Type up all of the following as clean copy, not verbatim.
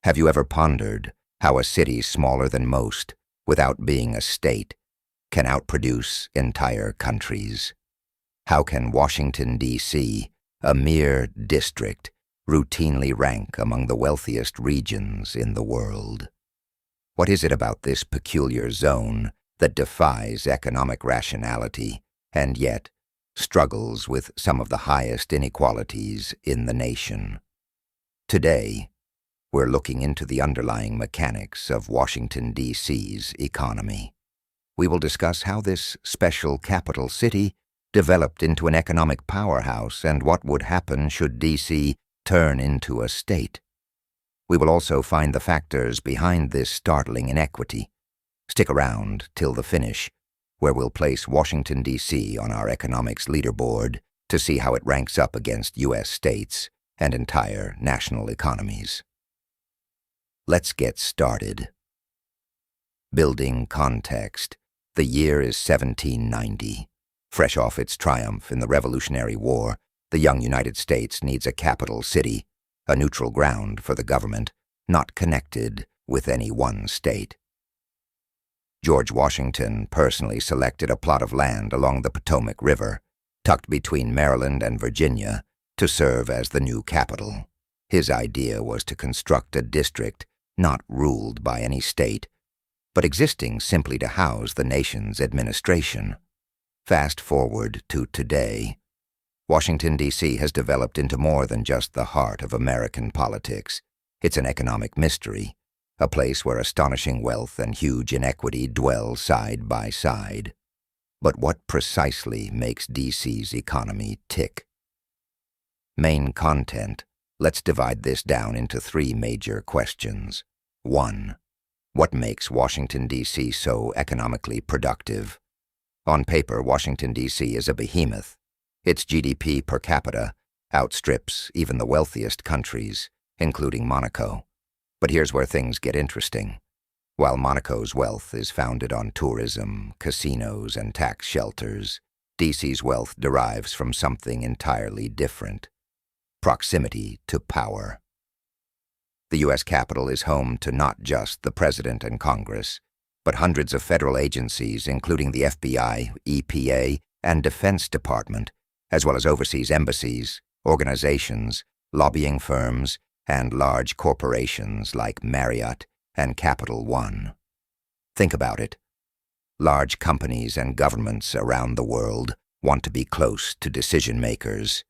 Have you ever pondered how a city smaller than most, without being a state, can outproduce entire countries? How can Washington, D.C., a mere district, routinely rank among the wealthiest regions in the world? What is it about this peculiar zone that defies economic rationality and yet struggles with some of the highest inequalities in the nation? Today, we're looking into the underlying mechanics of Washington, D.C.'s economy. We will discuss how this special capital city developed into an economic powerhouse and what would happen should D.C. turn into a state. We will also find the factors behind this startling inequity. Stick around till the finish, where we'll place Washington, D.C. on our economics leaderboard to see how it ranks up against U.S. states and entire national economies. Let's get started. Building context. The year is 1790. Fresh off its triumph in the Revolutionary War, the young United States needs a capital city, a neutral ground for the government, not connected with any one state. George Washington personally selected a plot of land along the Potomac River, tucked between Maryland and Virginia, to serve as the new capital. His idea was to construct a district not ruled by any state, but existing simply to house the nation's administration. Fast forward to today. Washington, D.C. has developed into more than just the heart of American politics. It's an economic mystery, a place where astonishing wealth and huge inequity dwell side by side. But what precisely makes D.C.'s economy tick? Main content. Let's divide this down into three major questions. 1. What makes Washington, D.C. so economically productive? On paper, Washington, D.C. is a behemoth. Its GDP per capita outstrips even the wealthiest countries, including Monaco. But here's where things get interesting. While Monaco's wealth is founded on tourism, casinos, and tax shelters, D.C.'s wealth derives from something entirely different: proximity to power. The U.S. Capitol is home to not just the President and Congress, but hundreds of federal agencies, including the FBI, EPA, and Defense Department, as well as overseas embassies, organizations, lobbying firms, and large corporations like Marriott and Capital One. Think about it. Large companies and governments around the world want to be close to decision-makers.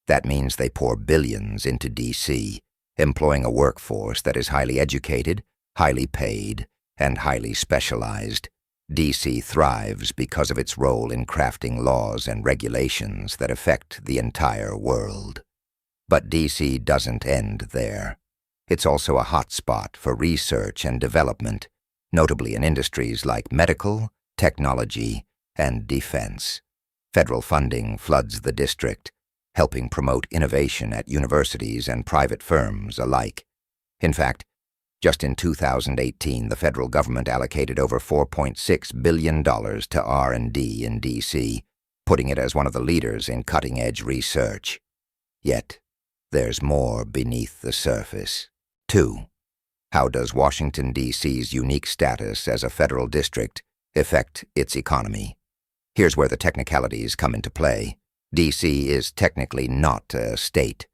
That means they pour billions into D.C., employing a workforce that is highly educated, highly paid, and highly specialized. D.C. thrives because of its role in crafting laws and regulations that affect the entire world. But D.C. doesn't end there. It's also a hotspot for research and development, notably in industries like medical, technology, and defense. Federal funding floods the district, helping promote innovation at universities and private firms alike. In fact, just in 2018, the federal government allocated over $4.6 billion to R&D in D.C., putting it as one of the leaders in cutting-edge research. Yet, there's more beneath the surface. 2. How does Washington, D.C.'s unique status as a federal district affect its economy? Here's where the technicalities come into play. D.C. is technically not a state.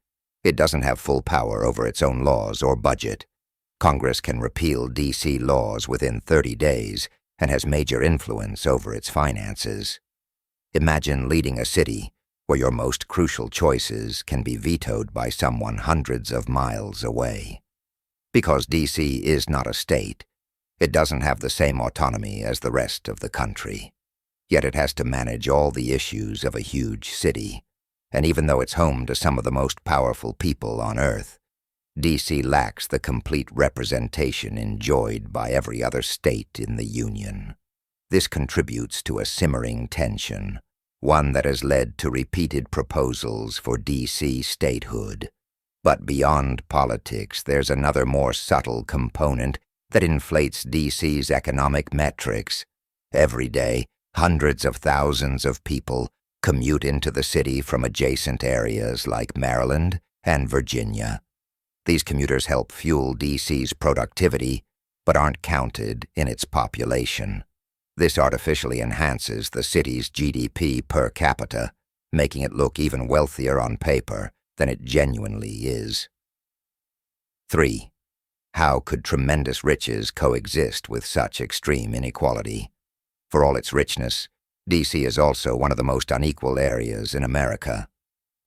It doesn't have full power over its own laws or budget. Congress can repeal D.C. laws within 30 days and has major influence over its finances. Imagine leading a city where your most crucial choices can be vetoed by someone hundreds of miles away. Because D.C. is not a state, it doesn't have the same autonomy as the rest of the country. Yet it has to manage all the issues of a huge city. And even though it's home to some of the most powerful people on Earth, D.C. lacks the complete representation enjoyed by every other state in the Union. This contributes to a simmering tension, one that has led to repeated proposals for D.C. statehood. But beyond politics, there's another more subtle component that inflates D.C.'s economic metrics. Every day, hundreds of thousands of people commute into the city from adjacent areas like Maryland and Virginia. These commuters help fuel DC's productivity, but aren't counted in its population. This artificially enhances the city's GDP per capita, making it look even wealthier on paper than it genuinely is. 3. How could tremendous riches coexist with such extreme inequality? For all its richness, DC is also one of the most unequal areas in America.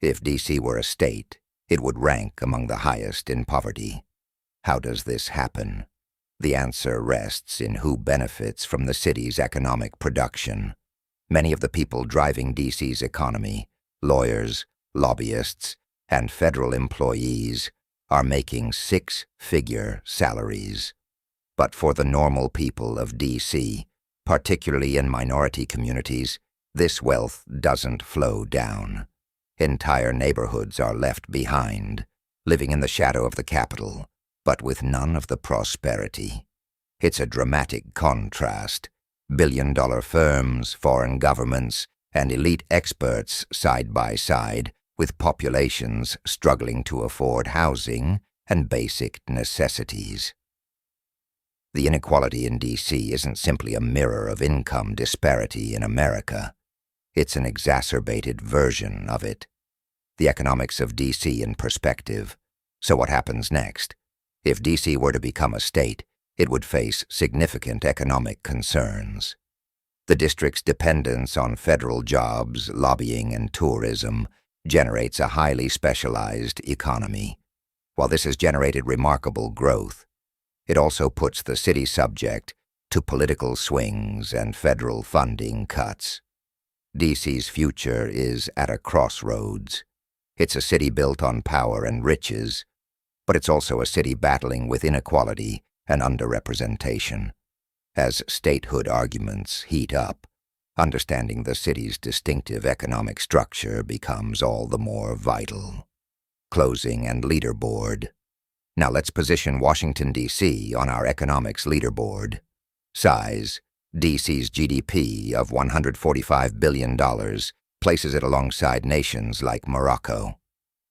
If DC were a state, it would rank among the highest in poverty. How does this happen? The answer rests in who benefits from the city's economic production. Many of the people driving DC's economy, lawyers, lobbyists, and federal employees, are making six-figure salaries. But for the normal people of DC, particularly in minority communities, this wealth doesn't flow down. Entire neighborhoods are left behind, living in the shadow of the capital, but with none of the prosperity. It's a dramatic contrast. Billion-dollar firms, foreign governments, and elite experts side by side, with populations struggling to afford housing and basic necessities. The inequality in DC isn't simply a mirror of income disparity in America. It's an exacerbated version of it. The economics of DC in perspective. So what happens next? If DC were to become a state, it would face significant economic concerns. The district's dependence on federal jobs, lobbying, and tourism generates a highly specialized economy. While this has generated remarkable growth, it also puts the city subject to political swings and federal funding cuts. DC's future is at a crossroads. It's a city built on power and riches, but it's also a city battling with inequality and underrepresentation. As statehood arguments heat up, understanding the city's distinctive economic structure becomes all the more vital. Closing and leaderboard. Now let's position Washington, D.C. on our economics leaderboard. Size: DC's GDP of $145 billion places it alongside nations like Morocco.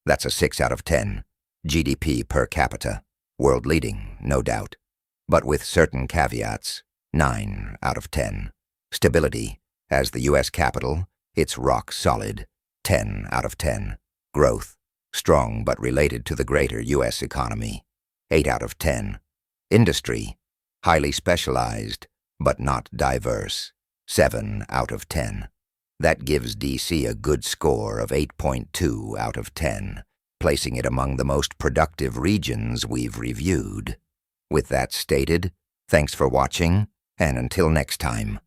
That's a 6 out of 10. GDP per capita. World leading, no doubt. But with certain caveats, 9 out of 10. Stability. As the U.S. capital, it's rock solid, 10 out of 10. Growth, strong but related to the greater U.S. economy, 8 out of 10. Industry, highly specialized but not diverse, 7 out of 10. That gives D.C. a good score of 8.2 out of 10, placing it among the most productive regions we've reviewed. With that stated, thanks for watching, and until next time.